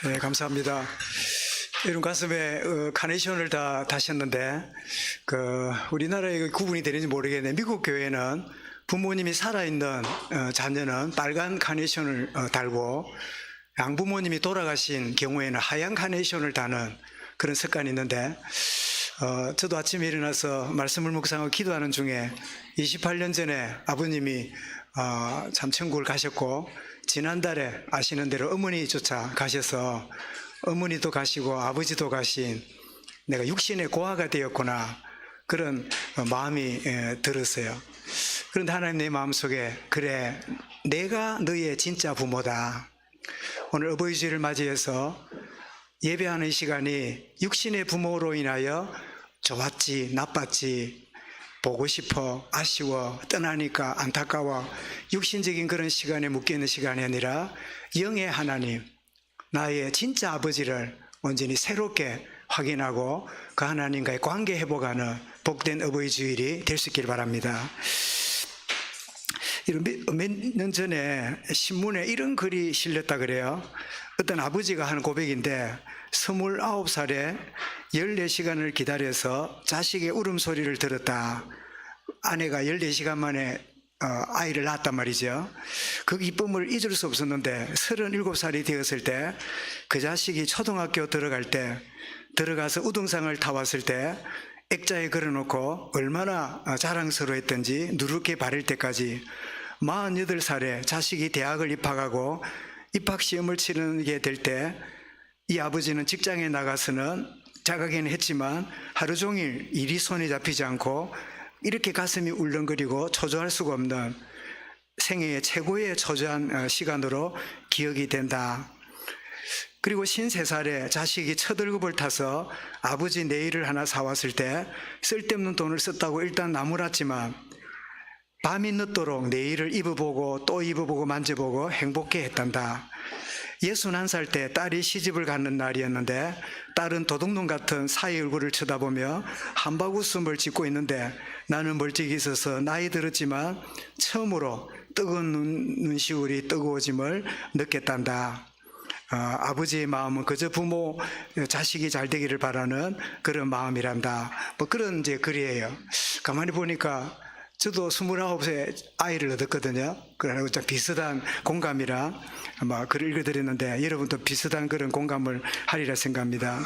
네, 감사합니다. 여러분 가슴에 카네이션을 다 다셨는데 우리나라에 구분이 되는지 모르겠네. 미국 교회는 부모님이 살아있는 자녀는 빨간 카네이션을 달고 양부모님이 돌아가신 경우에는 하얀 카네이션을 다는 그런 습관이 있는데 저도 아침에 일어나서 말씀을 묵상하고 기도하는 중에 28년 전에 아버님이 참 천국을 가셨고 지난달에 아시는 대로 어머니조차 가셔서 어머니도 가시고 아버지도 가신 내가 육신의 고아가 되었구나 그런 마음이 들었어요. 그런데 하나님 내 마음속에 그래 내가 너의 진짜 부모다. 오늘 어버이 주일을 맞이해서 예배하는 시간이 육신의 부모로 인하여 좋았지 나빴지 보고 싶어 아쉬워 떠나니까 안타까워 육신적인 그런 시간에 묶여있는 시간이 아니라 영의 하나님 나의 진짜 아버지를 온전히 새롭게 확인하고 그 하나님과의 관계 회복하는 복된 어버이 주일이 될 수 있길 바랍니다. 몇 년 전에 신문에 이런 글이 실렸다 그래요. 어떤 아버지가 하는 고백인데 29살에 14시간을 기다려서 자식의 울음소리를 들었다. 아내가 14시간 만에 아이를 낳았단 말이죠. 그 기쁨을 잊을 수 없었는데 37살이 되었을 때 그 자식이 초등학교 들어갈 때 들어가서 우등상을 타왔을 때 액자에 걸어놓고 얼마나 자랑스러웠던지 누렇게 바를 때까지 48살에 자식이 대학을 입학하고 입학시험을 치르게 될 때 이 아버지는 직장에 나가서는 자가게는 했지만 하루 종일 일이 손에 잡히지 않고 이렇게 가슴이 울렁거리고 초조할 수가 없는 생애의 최고의 초조한 시간으로 기억이 된다. 그리고 53살에 자식이 첫 월급을 타서 아버지 네일을 하나 사왔을 때 쓸데없는 돈을 썼다고 일단 나무랐지만 밤이 늦도록 네일을 입어보고 또 입어보고 만져보고 행복해 했단다. 61살 때 딸이 시집을 가는 날이었는데 딸은 도둑놈 같은 사위 얼굴을 쳐다보며 한바구음을 짓고 있는데 나는 멀찍이 있어서 나이 들었지만 처음으로 뜨거운 눈시울이 뜨거워짐을 느꼈단다. 아버지의 마음은 그저 부모 자식이 잘 되기를 바라는 그런 마음이란다. 뭐 그런 이제 글이에요. 가만히 보니까 저도 29세 아이를 얻었거든요. 그래서 좀 비슷한 공감이라 아마 글을 읽어드렸는데 여러분도 비슷한 그런 공감을 하리라 생각합니다.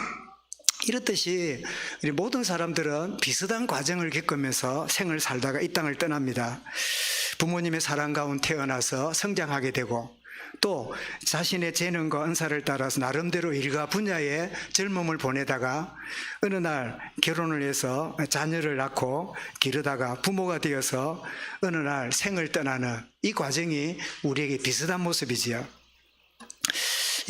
이렇듯이 우리 모든 사람들은 비슷한 과정을 겪으면서 생을 살다가 이 땅을 떠납니다. 부모님의 사랑 가운데 태어나서 성장하게 되고 또 자신의 재능과 은사를 따라서 나름대로 일과 분야의 젊음을 보내다가 어느 날 결혼을 해서 자녀를 낳고 기르다가 부모가 되어서 어느 날 생을 떠나는 이 과정이 우리에게 비슷한 모습이지요.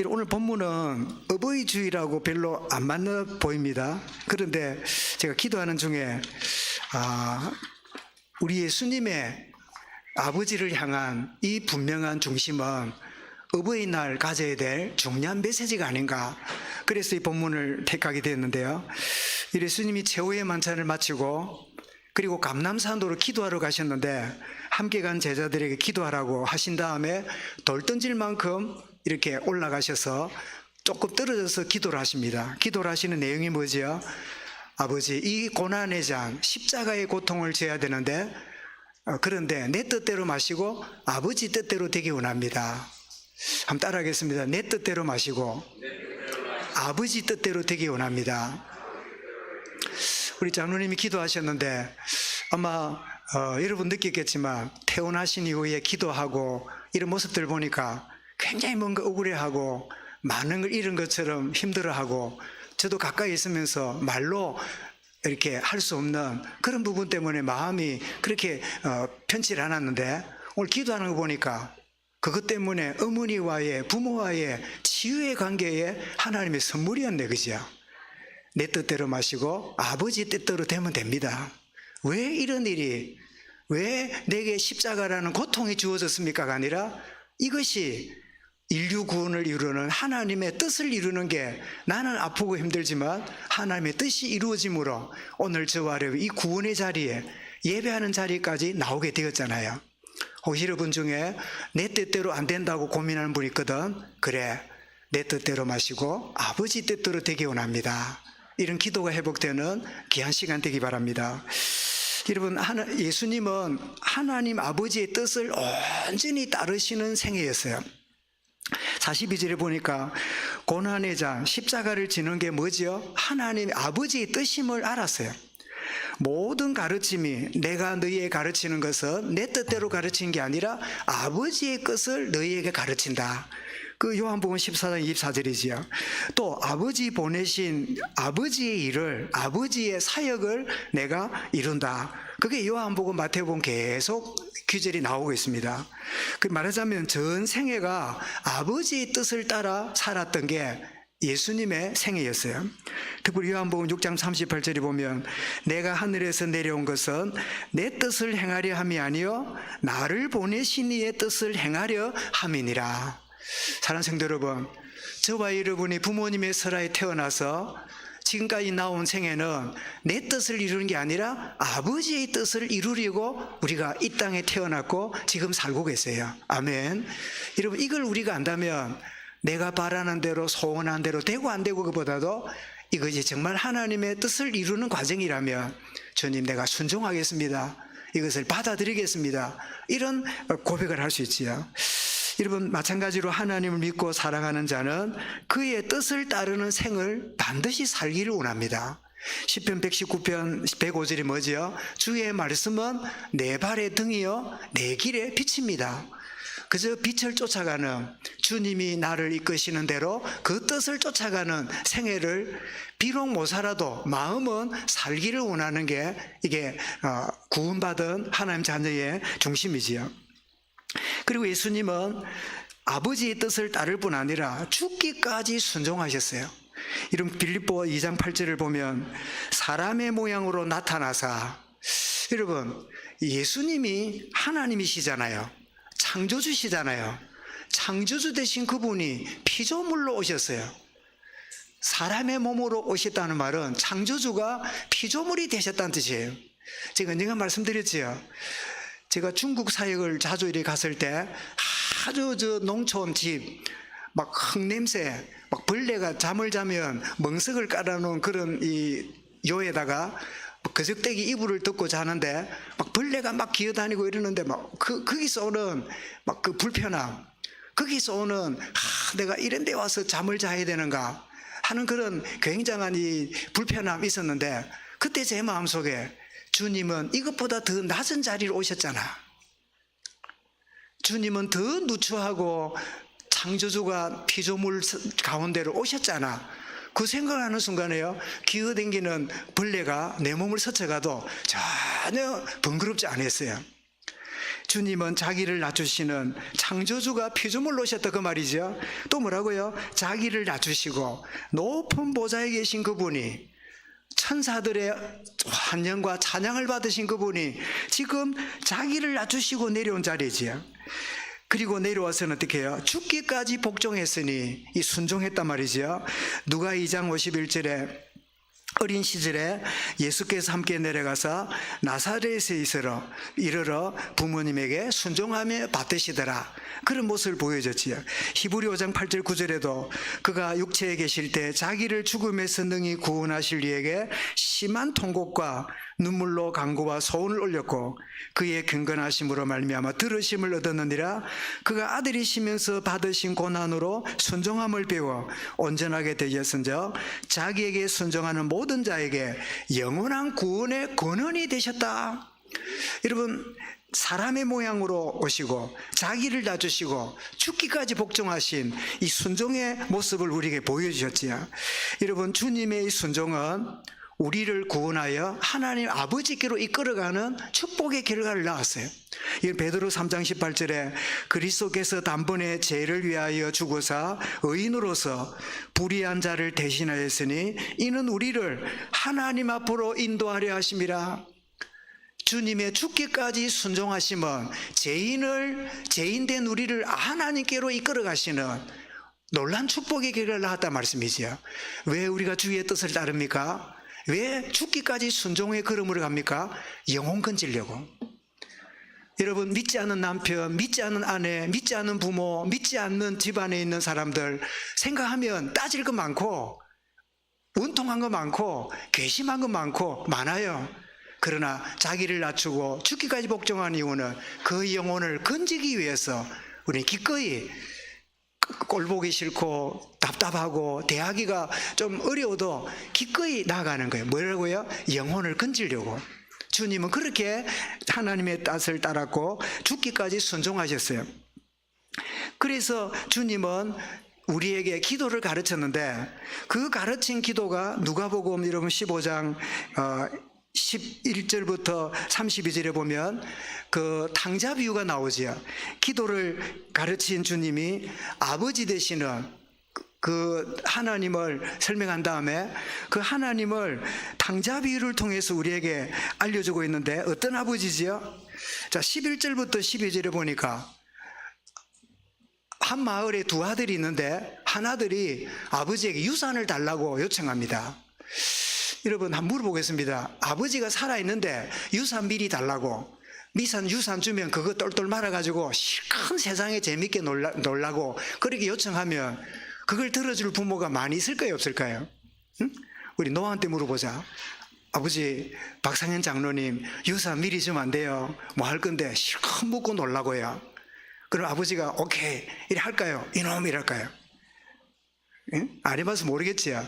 오늘 본문은 어버이 주일하고 별로 안 맞는 보입니다. 그런데 제가 기도하는 중에 우리 예수님의 아버지를 향한 이 분명한 중심은 어버이날 가져야 될 중요한 메시지가 아닌가. 그래서 이 본문을 택하게 되었는데요. 예수님이 최후의 만찬을 마치고 그리고 감람산도로 기도하러 가셨는데 함께 간 제자들에게 기도하라고 하신 다음에 돌 던질 만큼 이렇게 올라가셔서 조금 떨어져서 기도를 하십니다. 기도를 하시는 내용이 뭐지요? 아버지, 이 고난의 장 십자가의 고통을 져야 되는데 그런데 내 뜻대로 마시고 아버지 뜻대로 되기 원합니다. 한번 따라하겠습니다. 내 뜻대로 마시고 아버지 뜻대로 되기 원합니다. 우리 장로님이 기도하셨는데 아마 여러분 느꼈겠지만 퇴원하신 이후에 기도하고 이런 모습들 보니까 굉장히 뭔가 억울해하고 많은 걸 잃은 것처럼 힘들어하고 저도 가까이 있으면서 말로 이렇게 할 수 없는 그런 부분 때문에 마음이 그렇게 편치 않았는데 오늘 기도하는 거 보니까 그것 때문에 어머니와의 부모와의 치유의 관계에 하나님의 선물이었네, 그죠? 내 뜻대로 마시고 아버지 뜻대로 되면 됩니다. 왜 이런 일이, 왜 내게 십자가라는 고통이 주어졌습니까가 아니라 이것이 인류 구원을 이루는 하나님의 뜻을 이루는 게 나는 아프고 힘들지만 하나님의 뜻이 이루어짐으로 오늘 저와 이 구원의 자리에 예배하는 자리까지 나오게 되었잖아요. 혹시 여러분 중에 내 뜻대로 안 된다고 고민하는 분이 있거든. 그래, 내 뜻대로 마시고 아버지 뜻대로 되기 원합니다. 이런 기도가 회복되는 귀한 시간 되기 바랍니다. 여러분, 예수님은 하나님 아버지의 뜻을 온전히 따르시는 생애였어요. 42절에 보니까 고난의 장, 십자가를 지는 게 뭐죠? 하나님 아버지의 뜻임을 알았어요. 모든 가르침이 내가 너희에게 가르치는 것은 내 뜻대로 가르치는 게 아니라 아버지의 뜻을 너희에게 가르친다. 그 요한복음 14장 24절이지요. 또 아버지 보내신 아버지의 일을, 아버지의 사역을 내가 이룬다. 그게 요한복음, 마태복음 계속 규절이 나오고 있습니다. 그 말하자면 전 생애가 아버지의 뜻을 따라 살았던 게 예수님의 생애였어요. 특별히 요한복음 6장 38절에 보면 내가 하늘에서 내려온 것은 내 뜻을 행하려 함이 아니요 나를 보내신 이의 뜻을 행하려 함이니라. 사랑하는 성도 여러분, 저와 여러분이 부모님의 설하에 태어나서 지금까지 나온 생애는 내 뜻을 이루는 게 아니라 아버지의 뜻을 이루려고 우리가 이 땅에 태어났고 지금 살고 계세요. 아멘. 여러분, 이걸 우리가 안다면 내가 바라는 대로 소원한 대로 되고 안 되고 그보다도 이것이 정말 하나님의 뜻을 이루는 과정이라면 주님, 내가 순종하겠습니다. 이것을 받아들이겠습니다. 이런 고백을 할 수 있지요. 여러분, 마찬가지로 하나님을 믿고 사랑하는 자는 그의 뜻을 따르는 생을 반드시 살기를 원합니다. 시편 119편 105절이 뭐죠? 주의 말씀은 내 발의 등이요 내 길의 빛입니다. 그저 빛을 쫓아가는, 주님이 나를 이끄시는 대로 그 뜻을 쫓아가는 생애를 비록 못 살아도 마음은 살기를 원하는 게 이게 구원받은 하나님 자녀의 중심이지요. 그리고 예수님은 아버지의 뜻을 따를 뿐 아니라 죽기까지 순종하셨어요. 이런 빌립보 2장 8절을 보면 사람의 모양으로 나타나사, 여러분, 예수님이 하나님이시잖아요. 창조주시잖아요. 창조주 되신 그분이 피조물로 오셨어요. 사람의 몸으로 오셨다는 말은 창조주가 피조물이 되셨다는 뜻이에요. 제가 언젠가 말씀드렸지요. 제가 중국 사역을 자주 이렇게 갔을 때 아주 저 농촌 집, 막 흙냄새, 막 벌레가 잠을 자면 멍석을 깔아놓은 그런 이 요에다가 거적대기 이불을 덮고 자는데 막 벌레가 막 기어다니고 이러는데 막 거기서 오는 막 그 불편함, 거기서 오는 내가 이런 데 와서 잠을 자야 되는가 하는 그런 굉장한 이 불편함이 있었는데, 그때 제 마음속에 주님은 이것보다 더 낮은 자리로 오셨잖아. 주님은 더 누추하고 창조주가 피조물 가운데로 오셨잖아. 그 생각하는 순간에요, 기어댕기는 벌레가 내 몸을 스쳐가도 전혀 번거롭지 않았어요. 주님은 자기를 낮추시는 창조주가 피조물로 오셨다 그 말이죠. 또 뭐라고요? 자기를 낮추시고 높은 보좌에 계신 그분이, 천사들의 환영과 찬양을 받으신 그분이 지금 자기를 낮추시고 내려온 자리지요. 그리고 내려와서는 어떻게 해요? 죽기까지 복종했으니 이 순종했단 말이죠. 누가 2장 51절에 어린 시절에 예수께서 함께 내려가서 나사렛에 이르러 부모님에게 순종하며 받드시더라, 그런 모습을 보여줬지요. 히브리 5장 8절 9절에도 그가 육체에 계실 때 자기를 죽음에서 능히 구원하실 이에게 심한 통곡과 눈물로 간구와 소원을 올렸고 그의 경건하심으로 말미암아 들으심을 얻었느니라. 그가 아들이시면서 받으신 고난으로 순종함을 배워 온전하게 되었은즉 자기에게 순종하는 모든 자에게 영원한 구원의 근원이 되셨다. 여러분, 사람의 모양으로 오시고 자기를 낮추시고 죽기까지 복종하신 이 순종의 모습을 우리에게 보여주셨지요. 여러분, 주님의 이 순종은 우리를 구원하여 하나님 아버지께로 이끌어가는 축복의 결과를 낳았어요. 이건 베드로 3장 18절에 그리스도께서 단번에 죄를 위하여 죽으사 의인으로서 불의한 자를 대신하였으니 이는 우리를 하나님 앞으로 인도하려 하심이라. 주님의 죽기까지 순종하심은 죄인된 우리를 하나님께로 이끌어 가시는 놀란 축복의 결과를 낳았단 말씀이지요. 왜 우리가 주의 뜻을 따릅니까? 왜 죽기까지 순종의 걸음으로 갑니까? 영혼 건지려고. 여러분, 믿지 않는 남편, 믿지 않는 아내, 믿지 않는 부모, 믿지 않는 집안에 있는 사람들 생각하면 따질 거 많고 원통한 거 많고 괘씸한 거 많고 많아요. 그러나 자기를 낮추고 죽기까지 복종한 이유는 그 영혼을 건지기 위해서 우리는 기꺼이 꼴 보기 싫고 답답하고 대하기가 좀 어려워도 기꺼이 나아가는 거예요. 뭐라고요? 영혼을 건지려고. 주님은 그렇게 하나님의 뜻을 따랐고 죽기까지 순종하셨어요. 그래서 주님은 우리에게 기도를 가르쳤는데 그 가르친 기도가 누가복음 여러분 15장 11절부터 32절에 보면 그 탕자 비유가 나오지요. 기도를 가르친 주님이 아버지 되시는 그 하나님을 설명한 다음에 그 하나님을 탕자 비유를 통해서 우리에게 알려주고 있는데 어떤 아버지지요? 자, 11절부터 12절에 보니까 한 마을에 두 아들이 있는데 한 아들이 아버지에게 유산을 달라고 요청합니다. 여러분 한번 물어보겠습니다. 아버지가 살아있는데 유산 미리 달라고, 유산 주면 그거 똘똘 말아가지고 실컷 세상에 재밌게 놀라고 그렇게 요청하면 그걸 들어줄 부모가 많이 있을까요 없을까요? 응? 우리 노아한테 물어보자. 아버지, 박상현 장로님 유산 미리 주면 안 돼요. 뭐 할 건데 실컷 묻고 놀라고요. 그럼 아버지가 오케이 이래 할까요? 이놈 이랄까요? 응? 안 해봐서 모르겠지요.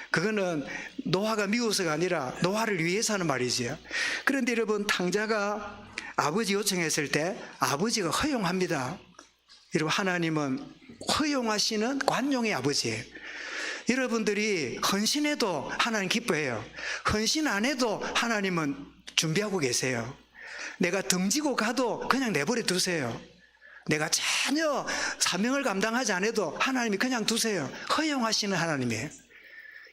그거는 노아가 미워서가 아니라 노아를 위해서 하는 말이지요. 그런데 여러분, 탕자가 아버지 요청했을 때 아버지가 허용합니다. 여러분, 하나님은 허용하시는 관용의 아버지예요. 여러분들이 헌신해도 하나님 기뻐해요. 헌신 안 해도 하나님은 준비하고 계세요. 내가 등지고 가도 그냥 내버려 두세요. 내가 전혀 사명을 감당하지 않아도 하나님이 그냥 두세요. 허용하시는 하나님이에요.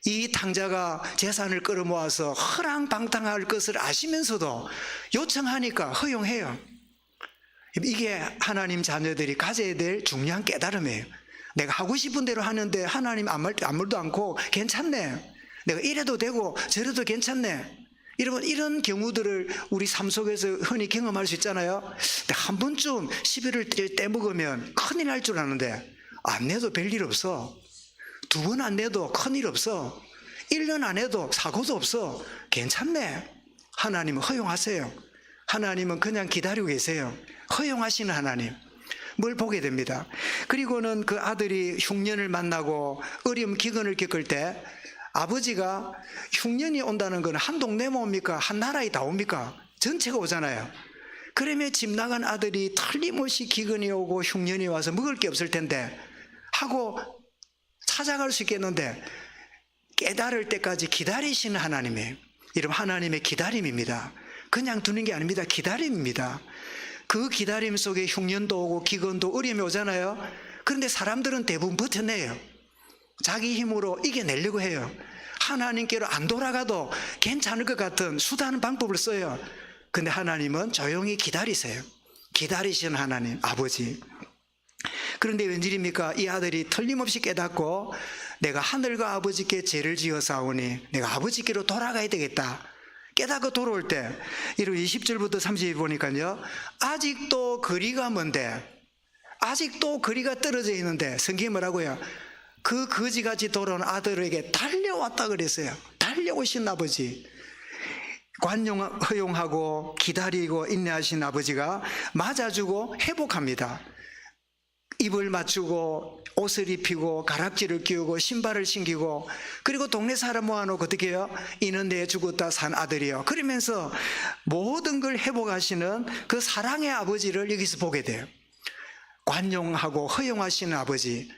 이 탕자가 재산을 끌어모아서 허랑방탕할 것을 아시면서도 요청하니까 허용해요. 이게 하나님 자녀들이 가져야 될 중요한 깨달음이에요. 내가 하고 싶은 대로 하는데 하나님 아무 말도 않고 괜찮네, 내가 이래도 되고 저래도 괜찮네. 여러분, 이런 경우들을 우리 삶 속에서 흔히 경험할 수 있잖아요. 한 번쯤 시비를 떼먹으면 큰일 날 줄 아는데 안 내도 별일 없어. 2번 안 내도 큰일 없어. 1년 안 해도 사고도 없어. 괜찮네. 하나님은 허용하세요. 하나님은 그냥 기다리고 계세요. 허용하시는 하나님. 뭘 보게 됩니다. 그리고는 그 아들이 흉년을 만나고 어려움 기근을 겪을 때 아버지가, 흉년이 온다는 건 한 동네만 옵니까? 한 나라에 다 옵니까? 전체가 오잖아요. 그러면 집 나간 아들이 틀림없이 기근이 오고 흉년이 와서 먹을 게 없을 텐데 하고 찾아갈 수 있겠는데 깨달을 때까지 기다리시는 하나님이에요. 이름 하나님의 기다림입니다. 그냥 두는 게 아닙니다. 기다림입니다. 그 기다림 속에 흉년도 오고 기근도 어려움이 오잖아요. 그런데 사람들은 대부분 버텨내요. 자기 힘으로 이겨내려고 해요. 하나님께로 안 돌아가도 괜찮을 것 같은 수단 방법을 써요. 근데 하나님은 조용히 기다리세요. 기다리시는 하나님, 아버지. 그런데 웬일입니까? 이 아들이 틀림없이 깨닫고 내가 하늘과 아버지께 죄를 지어 싸우니 내가 아버지께로 돌아가야 되겠다 깨닫고 돌아올 때, 이런 20절부터 30절 보니까요, 아직도 거리가 먼데, 아직도 거리가 떨어져 있는데 성경이 뭐라고요? 그 거지같이 돌아온 아들에게 달려왔다 그랬어요. 달려오신 아버지, 허용하고 기다리고 인내하신 아버지가 맞아주고 회복합니다. 입을 맞추고 옷을 입히고 가락지를 끼우고 신발을 신기고, 그리고 동네 사람 모아놓고 어떻게 해요? 이는 내 죽었다 산 아들이요. 그러면서 모든 걸 회복하시는 그 사랑의 아버지를 여기서 보게 돼요. 관용하고 허용하시는 아버지.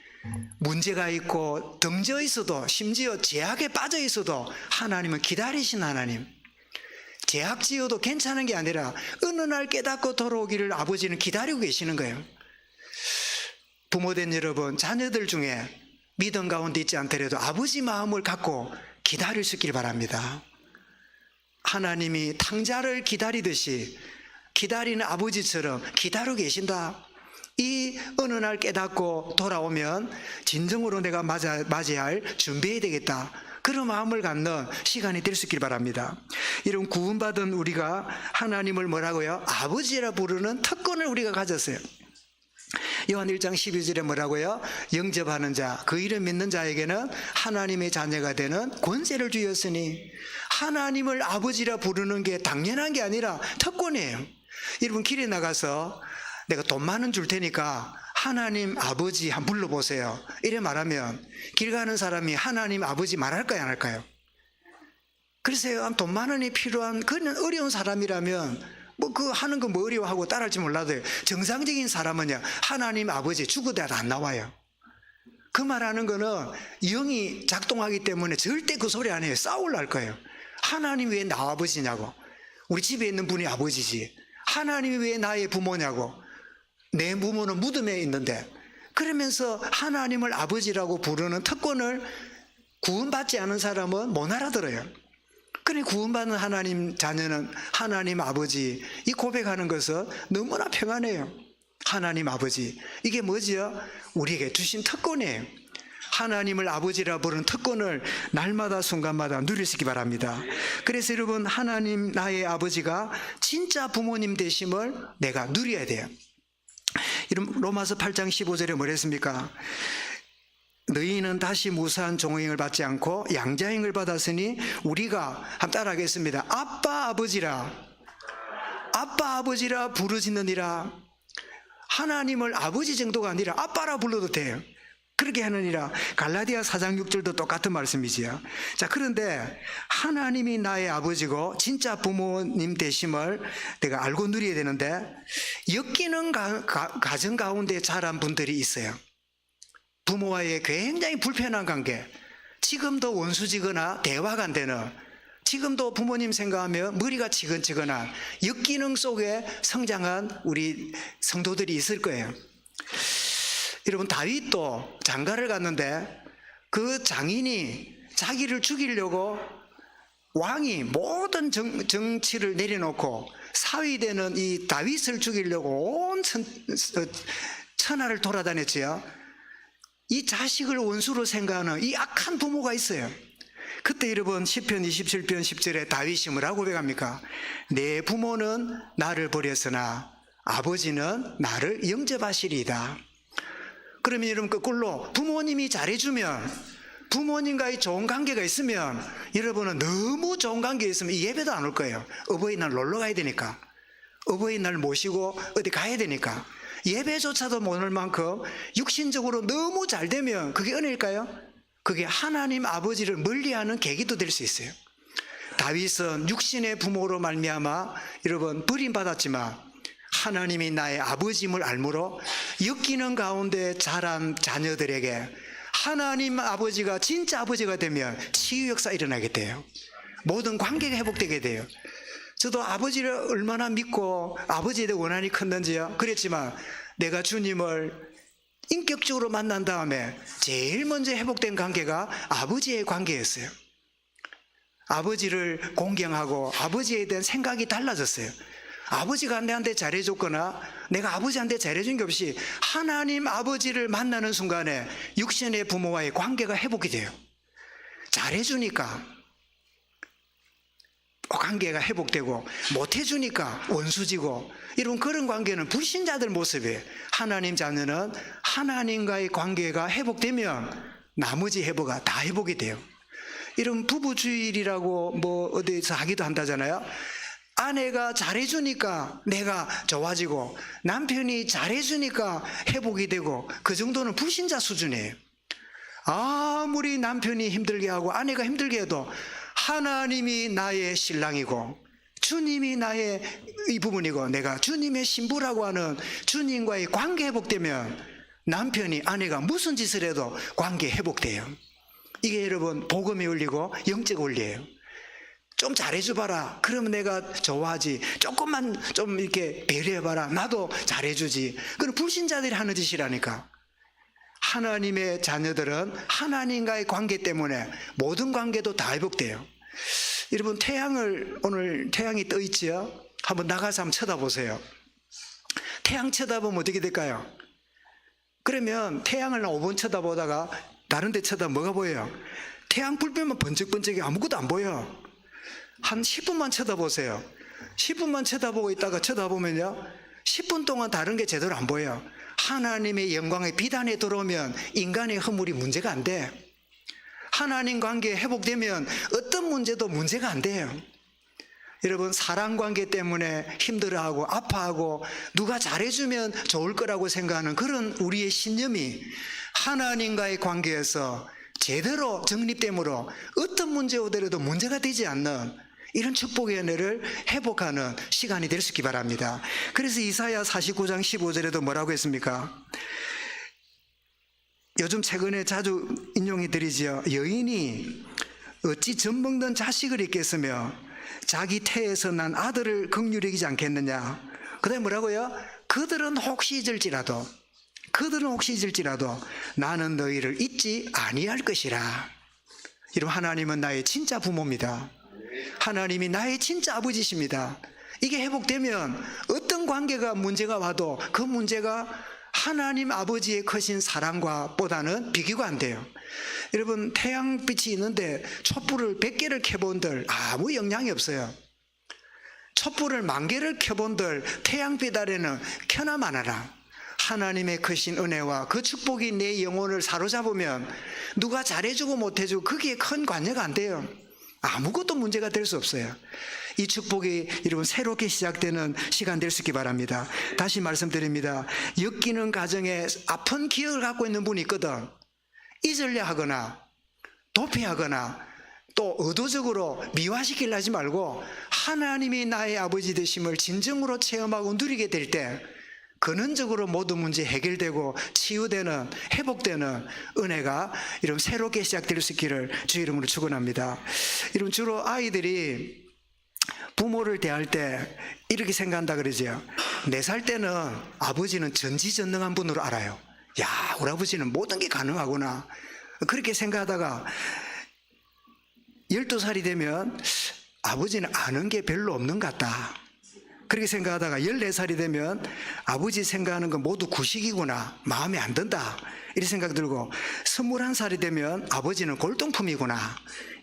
문제가 있고 등져 있어도, 심지어 제약에 빠져 있어도 하나님은 기다리신 하나님. 제약 지어도 괜찮은 게 아니라 어느 날 깨닫고 돌아오기를 아버지는 기다리고 계시는 거예요. 부모된 여러분, 자녀들 중에 믿음 가운데 있지 않더라도 아버지 마음을 갖고 기다릴 수 있기를 바랍니다. 하나님이 탕자를 기다리듯이 기다리는 아버지처럼 기다리고 계신다. 이 어느 날 깨닫고 돌아오면 진정으로 내가 맞이할 준비해야 되겠다. 그런 마음을 갖는 시간이 될 수 있길 바랍니다. 이런 구원받은 우리가 하나님을 뭐라고요? 아버지라 부르는 특권을 우리가 가졌어요. 요한 1장 12절에 뭐라고요? 영접하는 자, 그 이름 믿는 자에게는 하나님의 자녀가 되는 권세를 주었으니, 하나님을 아버지라 부르는 게 당연한 게 아니라 특권이에요. 여러분, 길에 나가서 내가 돈 많은 줄 테니까 하나님 아버지 한번 불러보세요, 이래 말하면 길 가는 사람이 하나님 아버지 말할까요, 안 할까요? 글쎄요, 돈 많은 이 필요한 그런 어려운 사람이라면 그 하는 거 뭐 어려워하고 따라할지 몰라도 정상적인 사람은요, 하나님 아버지 죽어도 안 나와요. 그 말하는 거는 영이 작동하기 때문에 절대 그 소리 안 해요. 싸우려 할 거예요. 하나님 왜 나 아버지냐고. 우리 집에 있는 분이 아버지지. 하나님이 왜 나의 부모냐고. 내 부모는 무덤에 있는데. 그러면서 하나님을 아버지라고 부르는 특권을 구원받지 않은 사람은 못 알아들어요. 그러니 구원받는 하나님 자녀는 하나님 아버지, 이 고백하는 것은 너무나 평안해요. 하나님 아버지, 이게 뭐지요? 우리에게 주신 특권이에요. 하나님을 아버지라 부르는 특권을 날마다 순간마다 누리시기 바랍니다. 그래서 여러분, 하나님 나의 아버지가 진짜 부모님 되심을 내가 누려야 돼요. 이런 로마서 8장 15절에 뭐랬습니까? 너희는 다시 무사한 종행을 받지 않고 양자행을 받았으니 우리가 한번 따라하겠습니다. 아빠 아버지라 부르짖느니라. 하나님을 아버지 정도가 아니라 아빠라 불러도 돼요. 그렇게 하느니라. 갈라디아 4장 6절도 똑같은 말씀이지요. 자, 그런데 하나님이 나의 아버지고 진짜 부모님 되심을 내가 알고 누려야 되는데, 엮이는 가정 가운데 자란 분들이 있어요. 부모와의 굉장히 불편한 관계, 지금도 원수지거나 대화가 안 되는, 지금도 부모님 생각하면 머리가 지근지근한 역기능 속에 성장한 우리 성도들이 있을 거예요. 여러분, 다윗도 장가를 갔는데 그 장인이 자기를 죽이려고 왕이 모든 정치를 내려놓고 사위되는 이 다윗을 죽이려고 온 천하를 돌아다녔지요. 이 자식을 원수로 생각하는 이 악한 부모가 있어요. 그때 여러분, 시편 27편 10절에 다윗이 뭐라고 고백합니까? 내 부모는 나를 버렸으나 아버지는 나를 영접하시리이다. 그러면 여러분, 거꾸로 부모님이 잘해주면, 부모님과의 좋은 관계가 있으면, 여러분은 너무 좋은 관계가 있으면 이 예배도 안 올 거예요. 어버이날 놀러 가야 되니까, 어버이날 모시고 어디 가야 되니까. 예배조차도 못 올 만큼 육신적으로 너무 잘 되면 그게 은혜일까요? 그게 하나님 아버지를 멀리하는 계기도 될 수 있어요. 다윗은 육신의 부모로 말미암아 여러분 버림받았지만 하나님이 나의 아버지임을 알므로 엮이는 가운데 자란 자녀들에게 하나님 아버지가 진짜 아버지가 되면 치유 역사 일어나게 돼요. 모든 관계가 회복되게 돼요. 저도 아버지를 얼마나 믿고 아버지에 대해 원한이 컸는지요. 그랬지만 내가 주님을 인격적으로 만난 다음에 제일 먼저 회복된 관계가 아버지의 관계였어요. 아버지를 공경하고 아버지에 대한 생각이 달라졌어요. 아버지가 내한테 잘해줬거나 내가 아버지한테 잘해준 게 없이 하나님 아버지를 만나는 순간에 육신의 부모와의 관계가 회복이 돼요. 잘해주니까 관계가 회복되고 못해주니까 원수지고, 이런 그런 관계는 불신자들 모습이에요. 하나님 자녀는 하나님과의 관계가 회복되면 나머지 회복가 다 회복이 돼요. 이런 부부주일이라고 뭐 어디서 하기도 한다잖아요. 아내가 잘해주니까 내가 좋아지고 남편이 잘해주니까 회복이 되고, 그 정도는 불신자 수준이에요. 아무리 남편이 힘들게 하고 아내가 힘들게 해도 하나님이 나의 신랑이고 주님이 나의 이 부분이고 내가 주님의 신부라고 하는 주님과의 관계 회복되면 남편이 아내가 무슨 짓을 해도 관계 회복돼요. 이게 여러분 복음의 원리고 영적 원리예요. 좀 잘해줘봐라, 그러면 내가 좋아하지. 조금만 좀 이렇게 배려해봐라, 나도 잘해주지. 그건 불신자들이 하는 짓이라니까. 하나님의 자녀들은 하나님과의 관계 때문에 모든 관계도 다 회복돼요. 여러분, 오늘 태양이 떠 있지요? 한번 나가서 한번 쳐다보세요. 태양 쳐다보면 어떻게 될까요? 그러면 태양을 5분 쳐다보다가 다른 데 쳐다보면 뭐가 보여요? 태양 불빛만 번쩍번쩍이 아무것도 안 보여. 한 10분만 쳐다보세요. 10분만 쳐다보고 있다가 쳐다보면요, 10분 동안 다른 게 제대로 안 보여요. 하나님의 영광의 빛 안에 들어오면 인간의 허물이 문제가 안 돼. 하나님 관계 회복되면 어떤 문제도 문제가 안 돼요. 여러분, 사랑 관계 때문에 힘들어하고 아파하고 누가 잘해주면 좋을 거라고 생각하는 그런 우리의 신념이 하나님과의 관계에서 제대로 정립됨으로 어떤 문제 오더라도 문제가 되지 않는 이런 축복의 은혜를 회복하는 시간이 될 수 있기 바랍니다. 그래서 이사야 49장 15절에도 뭐라고 했습니까? 요즘 최근에 자주 인용해 드리지요. 여인이 어찌 젖먹는 자식을 잊겠으며 자기 태에서 난 아들을 긍휼히 여기지 않겠느냐. 그 다음에 뭐라고요? 그들은 혹시 잊을지라도 나는 너희를 잊지 아니할 것이라. 여러분, 하나님은 나의 진짜 부모입니다. 하나님이 나의 진짜 아버지십니다. 이게 회복되면 어떤 관계가 문제가 와도 그 문제가 하나님 아버지의 크신 사랑과 보다는 비교가 안 돼요. 여러분, 태양빛이 있는데 촛불을 100개를 켜본들 아무 영향이 없어요. 촛불을 10,000개를 켜본들 태양빛 아래는 켜나 마나라. 하나님의 크신 은혜와 그 축복이 내 영혼을 사로잡으면 누가 잘해주고 못해주고 그게 큰 관여가 안 돼요. 아무것도 문제가 될 수 없어요. 이 축복이 여러분 새롭게 시작되는 시간 될 수 있기 바랍니다. 다시 말씀드립니다. 엮이는 가정에 아픈 기억을 갖고 있는 분이 있거든. 잊으려 하거나 도피하거나 또 의도적으로 미화시키려 하지 말고 하나님이 나의 아버지 되심을 진정으로 체험하고 누리게 될 때 근원적으로 모든 문제 해결되고 치유되는, 회복되는 은혜가 여러분 새롭게 시작될 수 있기를 주 이름으로 축원합니다. 여러분, 주로 아이들이 부모를 대할 때 이렇게 생각한다 그러죠. 4살 때는 아버지는 전지전능한 분으로 알아요. 야, 우리 아버지는 모든 게 가능하구나. 그렇게 생각하다가 12살이 되면 아버지는 아는 게 별로 없는 것 같다. 그렇게 생각하다가 14살이 되면 아버지 생각하는 건 모두 구식이구나, 마음에 안 든다, 이렇게 생각 들고 21살이 되면 아버지는 골동품이구나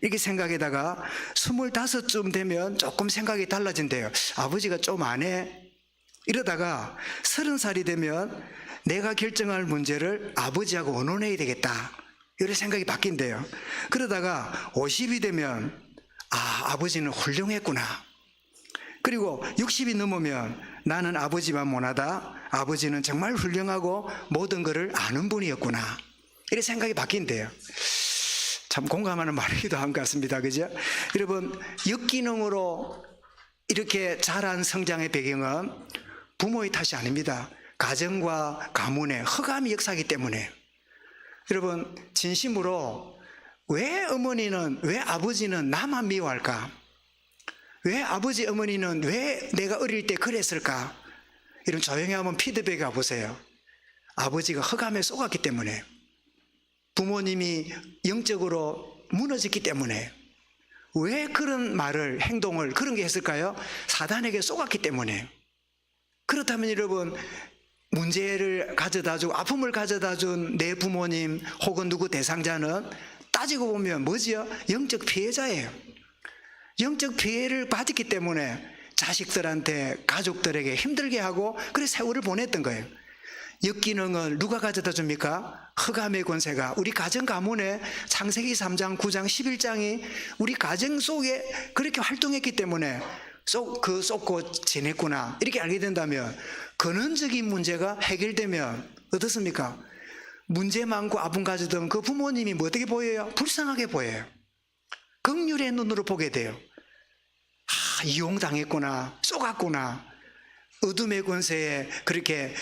이렇게 생각하다가 25쯤 되면 조금 생각이 달라진대요. 아버지가 좀 안 해. 이러다가 30살이 되면 내가 결정할 문제를 아버지하고 의논해야 되겠다, 이런 생각이 바뀐대요. 그러다가 50이 되면 아버지는 훌륭했구나. 그리고 60이 넘으면 나는 아버지만 못하다, 아버지는 정말 훌륭하고 모든 것을 아는 분이었구나, 이렇게 생각이 바뀐대요. 참 공감하는 말이기도 한 것 같습니다. 그죠? 여러분, 역기능으로 이렇게 자란 성장의 배경은 부모의 탓이 아닙니다. 가정과 가문의 흑암이 역사하기 때문에. 여러분, 진심으로 왜 어머니는, 왜 아버지는 나만 미워할까? 왜 아버지 어머니는 왜 내가 어릴 때 그랬을까? 이런 조용히 한번 피드백해 보세요. 아버지가 흑암에 쏘갔기 때문에, 부모님이 영적으로 무너졌기 때문에. 왜 그런 말을, 행동을 그런 게 했을까요? 사단에게 쏘갔기 때문에. 그렇다면 여러분, 문제를 가져다 주고 아픔을 가져다 준 내 부모님 혹은 누구 대상자는 따지고 보면 뭐지요? 영적 피해자예요. 영적 피해를 받았기 때문에 자식들한테, 가족들에게 힘들게 하고 그래 세월을 보냈던 거예요. 역기능을 누가 가져다 줍니까? 흑암의 권세가 우리 가정 가문에 창세기 3장, 9장, 11장이 우리 가정 속에 그렇게 활동했기 때문에 쏟고 지냈구나, 이렇게 알게 된다면 근원적인 문제가 해결되면 어떻습니까? 문제 많고 아픔 가지던 그 부모님이 뭐 어떻게 보여요? 불쌍하게 보여요. 긍휼의 눈으로 보게 돼요. 이용당했구나, 쏘갔구나, 어둠의 권세에 그렇게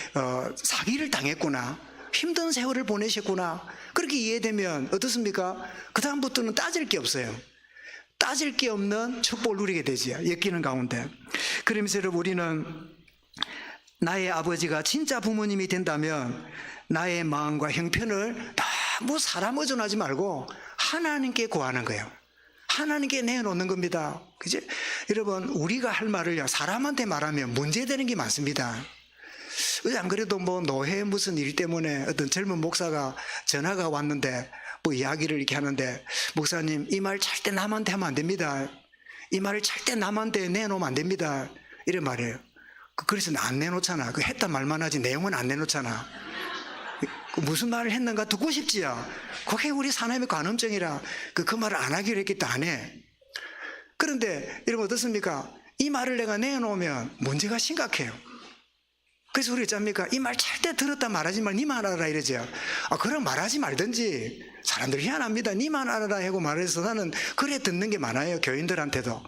사기를 당했구나, 힘든 세월을 보내셨구나, 그렇게 이해되면 어떻습니까? 그 다음부터는 따질 게 없어요. 따질 게 없는 축복을 누리게 되지요, 엮이는 가운데. 그러면서 여러분, 우리는 나의 아버지가 진짜 부모님이 된다면 나의 마음과 형편을 너무 사람 의존하지 말고 하나님께 구하는 거예요. 하나님께 내놓는 겁니다. 그죠? 여러분, 우리가 할 말을요, 사람한테 말하면 문제되는 게 많습니다. 안 그래도 뭐 노회 무슨 일 때문에 어떤 젊은 목사가 전화가 왔는데 뭐 이야기를 이렇게 하는데, 목사님 이 말 절대 남한테 하면 안 됩니다. 이 말을 절대 남한테 내놓으면 안 됩니다. 이런 말이에요. 그래서 안 내놓잖아. 그 했단 말만 하지 내용은 안 내놓잖아. 무슨 말을 했는가 듣고 싶지요. 그게 우리 사람의 관음증이라 그 말을 안 하기로 했기 때문에 안 해. 그런데 여러분 어떻습니까? 이 말을 내가 내놓으면 문제가 심각해요. 그래서 우리 어쩝니까? 이 말 절대 들었다 말하지 말, 니만 알아라 이러죠. 그럼 말하지 말든지. 사람들 희한합니다. 니만 알아라 하고 말해서 나는 그래 듣는 게 많아요. 교인들한테도.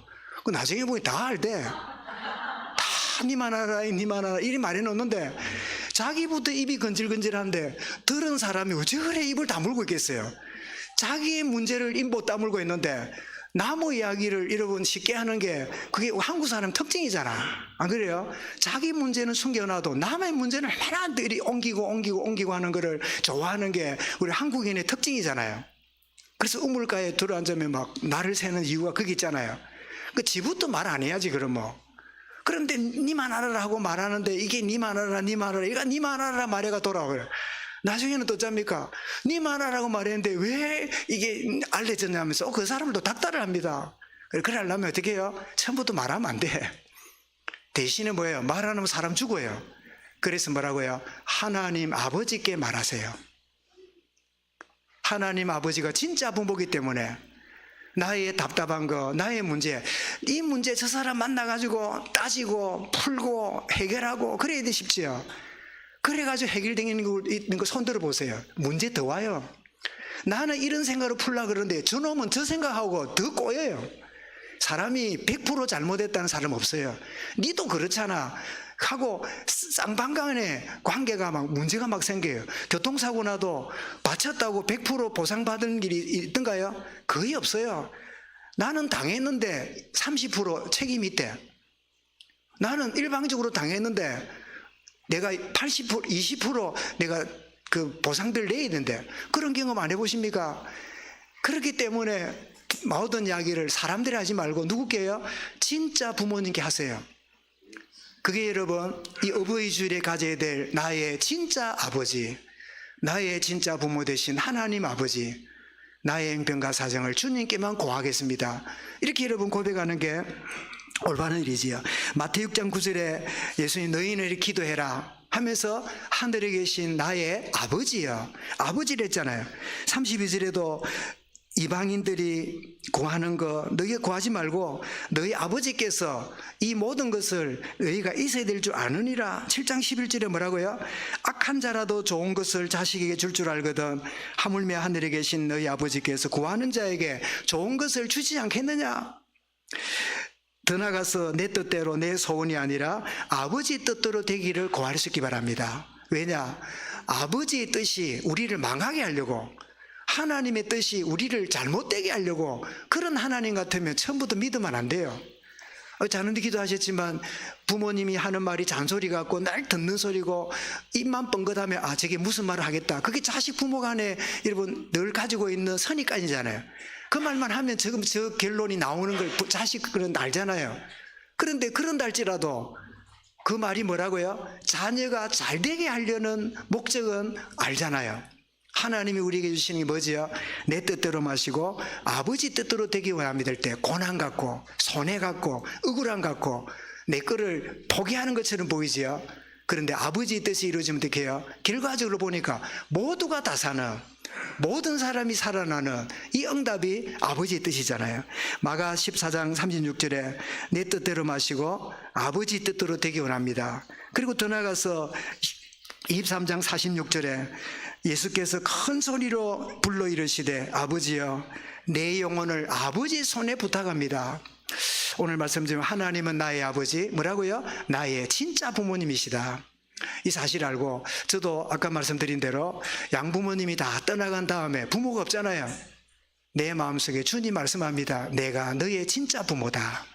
그 나중에 보니 다 알대. 다 니만 알아라, 니만 알아라 이리 말해놓는데 자기부터 입이 건질건질한데 들은 사람이 어찌 그래 입을 다물고 있겠어요. 자기의 문제를 입 못 다물고 있는데 남의 이야기를 여러분 쉽게 하는 게 그게 한국 사람 특징이잖아. 안 그래요? 자기 문제는 숨겨놔도 남의 문제는 얼마나 들이 옮기고 하는 거를 좋아하는 게 우리 한국인의 특징이잖아요. 그래서 우물가에 들어앉으면 막 나를 세는 이유가 그게 있잖아요. 그 지부터 말 안 해야지 그럼 뭐. 그런데 니만 알아라 하고 말하는데 이게 니만 알아라 이거 니만 알아라 말해가 돌아와요. 나중에는 또 어쩝니까? 니만 알아라고 말했는데 왜 이게 알려졌냐면서 그 사람을 또 닥달을 합니다. 그래 하려면 어떻게 해요? 처음부터 말하면 안 돼. 대신에 뭐예요? 말 안 하면 사람 죽어요. 그래서 뭐라고요? 하나님 아버지께 말하세요. 하나님 아버지가 진짜 부모이기 때문에 나의 답답한 거, 나의 문제, 이 문제 저 사람 만나가지고 따지고 풀고 해결하고 그래야 되십시오. 그래가지고 해결되는 거 손들어 보세요. 문제 더 와요. 나는 이런 생각으로 풀려고 그러는데 저놈은 저 생각하고 더 꼬여요. 사람이 100% 잘못했다는 사람 없어요. 니도 그렇잖아 하고 쌍방간에 관계가 막 문제가 막 생겨요. 교통사고 나도 다쳤다고 100% 보상받은 일이 있던가요? 거의 없어요. 나는 당했는데 30% 책임이 있대. 나는 일방적으로 당했는데 내가 80%, 20% 내가 그 보상들 내야 되는데 그런 경험 안 해보십니까? 그렇기 때문에 모든 이야기를 사람들이 하지 말고 누구께 해요? 진짜 부모님께 하세요. 그게 여러분 이 어버이 주일에 가져야 될 나의 진짜 아버지, 나의 진짜 부모 되신 하나님 아버지, 나의 행편과 사정을 주님께만 고하겠습니다. 이렇게 여러분 고백하는 게 올바른 일이지요. 마태복음 6장 9절에 예수님 너희는 기도해라 하면서 하늘에 계신 나의 아버지요, 아버지를 했잖아요. 32절에도 이방인들이 구하는 거 너희가 구하지 말고 너희 아버지께서 이 모든 것을 너희가 있어야 될 줄 아느니라. 7장 11절에 뭐라고요? 악한 자라도 좋은 것을 자식에게 줄 알거든 하물며 하늘에 계신 너희 아버지께서 구하는 자에게 좋은 것을 주지 않겠느냐. 더 나가서 내 뜻대로 내 소원이 아니라 아버지 뜻대로 되기를 구하시기 바랍니다. 왜냐? 아버지의 뜻이 우리를 망하게 하려고, 하나님의 뜻이 우리를 잘못되게 하려고, 그런 하나님 같으면 처음부터 믿으면 안 돼요. 자는데 기도하셨지만 부모님이 하는 말이 잔소리 같고 날 듣는 소리고 입만 뻥긋하면 저게 무슨 말을 하겠다. 그게 자식 부모 간에 여러분 늘 가지고 있는 선입관이잖아요. 그 말만 하면 지금 저 결론이 나오는 걸 자식들은 알잖아요. 그런데 그런다 할지라도 그 말이 뭐라고요? 자녀가 잘 되게 하려는 목적은 알잖아요. 하나님이 우리에게 주시는 게 뭐지요? 내 뜻대로 마시고 아버지 뜻대로 되기 원합니다 할 때 고난 같고 손해 같고 억울함 같고 내 거를 포기하는 것처럼 보이지요. 그런데 아버지의 뜻이 이루어지면 어떻게 해요? 결과적으로 보니까 모두가 다 사는, 모든 사람이 살아나는 이 응답이 아버지의 뜻이잖아요. 마가 14장 36절에 내 뜻대로 마시고 아버지 뜻대로 되기 원합니다. 그리고 더 나가서 23장 46절에 예수께서 큰 소리로 불러 이르시되 아버지여 내 영혼을 아버지 손에 부탁합니다. 오늘 말씀드리면 하나님은 나의 아버지, 뭐라고요? 나의 진짜 부모님이시다. 이 사실 알고 저도 아까 말씀드린 대로 양부모님이 다 떠나간 다음에 부모가 없잖아요. 내 마음속에 주님 말씀합니다. 내가 너의 진짜 부모다.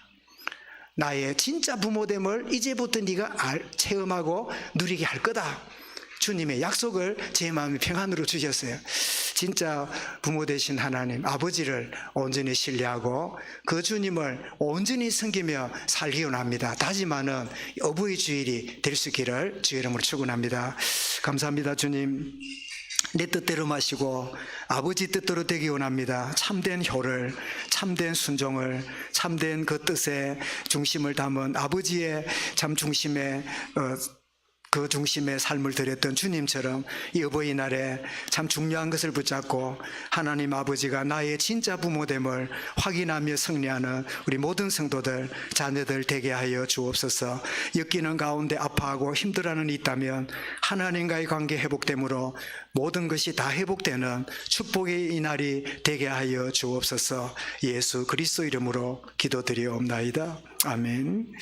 나의 진짜 부모됨을 이제부터 네가 체험하고 누리게 할 거다. 주님의 약속을 제 마음의 평안으로 주셨어요. 진짜 부모 되신 하나님 아버지를 온전히 신뢰하고 그 주님을 온전히 섬기며 살기 원합니다. 다짐하는 어버이 주일이 될 수 있기를 주의 이름으로 축원합니다. 감사합니다. 주님, 내 뜻대로 마시고 아버지 뜻대로 되기 원합니다. 참된 효를, 참된 순종을, 참된 그 뜻의 중심을 담은 아버지의 참 중심에 그 중심의 삶을 드렸던 주님처럼 이 어버이날에 참 중요한 것을 붙잡고 하나님 아버지가 나의 진짜 부모됨을 확인하며 승리하는 우리 모든 성도들, 자녀들 되게 하여 주옵소서. 엮이는 가운데 아파하고 힘들어하는 이 있다면 하나님과의 관계 회복됨으로 모든 것이 다 회복되는 축복의 이 날이 되게 하여 주옵소서. 예수 그리스도 이름으로 기도드리옵나이다. 아멘.